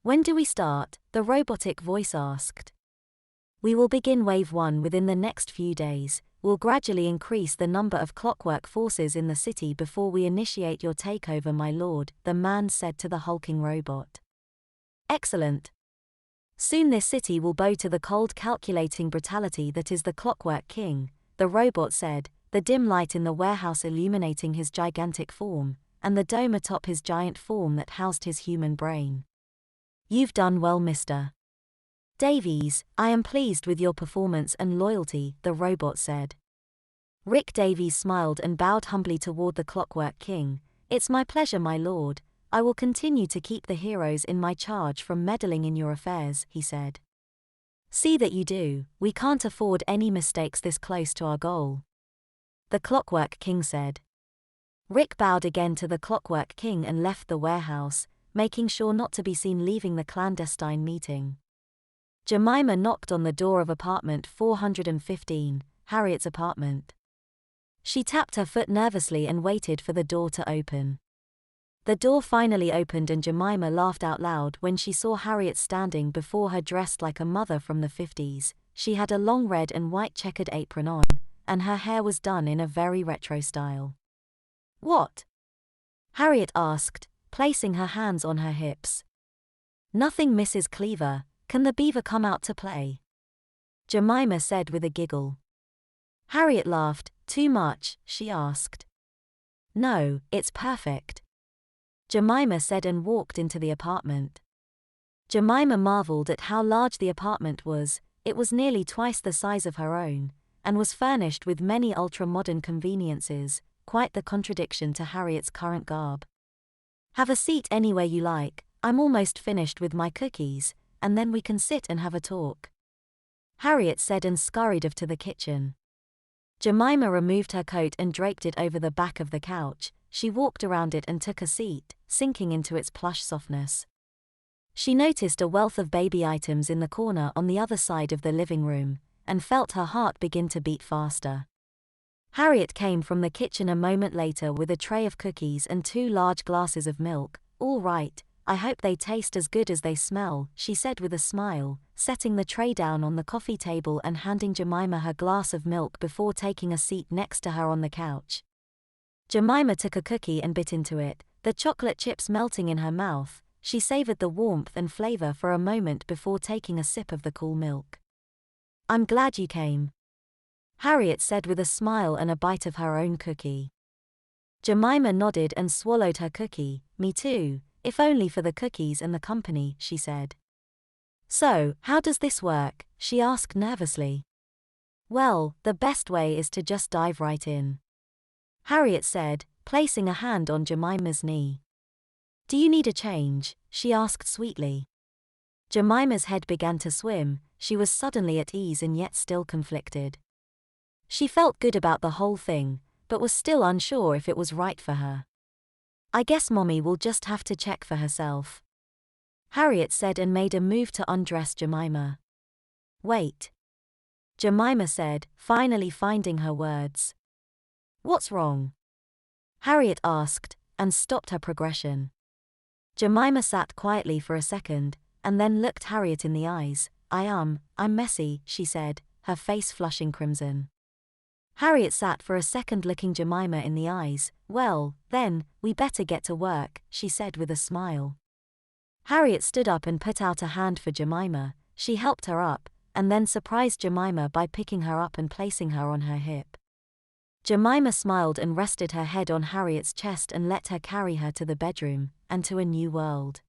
When do we start? The robotic voice asked. We will begin Wave 1 within the next few days. We'll gradually increase the number of clockwork forces in the city before we initiate your takeover, my lord, the man said to the hulking robot. Excellent. Soon this city will bow to the cold, calculating brutality that is the Clockwork King, the robot said, the dim light in the warehouse illuminating his gigantic form, and the dome atop his giant form that housed his human brain. You've done well, Mr. Davies. I am pleased with your performance and loyalty, the robot said. Rick Davies smiled and bowed humbly toward the Clockwork King. It's my pleasure, my lord. I will continue to keep the heroes in my charge from meddling in your affairs, he said. See that you do. We can't afford any mistakes this close to our goal, the Clockwork King said. Rick bowed again to the Clockwork King and left the warehouse, making sure not to be seen leaving the clandestine meeting. Jemima knocked on the door of apartment 415, Harriet's apartment. She tapped her foot nervously and waited for the door to open. The door finally opened and Jemima laughed out loud when she saw Harriet standing before her dressed like a mother from the 50s. She had a long red and white checkered apron on, and her hair was done in a very retro style. What? Harriet asked, placing her hands on her hips. Nothing, Mrs. Cleaver. Can the beaver come out to play? Jemima said with a giggle. Harriet laughed. Too much? She asked. No, it's perfect, Jemima said and walked into the apartment. Jemima marveled at how large the apartment was. It was nearly twice the size of her own, and was furnished with many ultra-modern conveniences, quite the contradiction to Harriet's current garb. Have a seat anywhere you like. I'm almost finished with my cookies, and then we can sit and have a talk, Harriet said and scurried off to the kitchen. Jemima removed her coat and draped it over the back of the couch. She walked around it and took a seat, sinking into its plush softness. She noticed a wealth of baby items in the corner on the other side of the living room, and felt her heart begin to beat faster. Harriet came from the kitchen a moment later with a tray of cookies and 2 large glasses of milk. All right, I hope they taste as good as they smell, she said with a smile, setting the tray down on the coffee table and handing Jemima her glass of milk before taking a seat next to her on the couch. Jemima took a cookie and bit into it, the chocolate chips melting in her mouth. She savored the warmth and flavor for a moment before taking a sip of the cool milk. I'm glad you came, Harriet said with a smile and a bite of her own cookie. Jemima nodded and swallowed her cookie. Me too, if only for the cookies and the company, she said. So, how does this work? She asked nervously. Well, the best way is to just dive right in, Harriet said, placing a hand on Jemima's knee. Do you need a change? She asked sweetly. Jemima's head began to swim. She was suddenly at ease and yet still conflicted. She felt good about the whole thing, but was still unsure if it was right for her. I guess Mommy will just have to check for herself, Harriet said and made a move to undress Jemima. Wait, Jemima said, finally finding her words. What's wrong? Harriet asked, and stopped her progression. Jemima sat quietly for a second, and then looked Harriet in the eyes. I'm messy, she said, her face flushing crimson. Harriet sat for a second looking Jemima in the eyes. Well, then, we better get to work, she said with a smile. Harriet stood up and put out a hand for Jemima. She helped her up, and then surprised Jemima by picking her up and placing her on her hip. Jemima smiled and rested her head on Harriet's chest and let her carry her to the bedroom, and to a new world.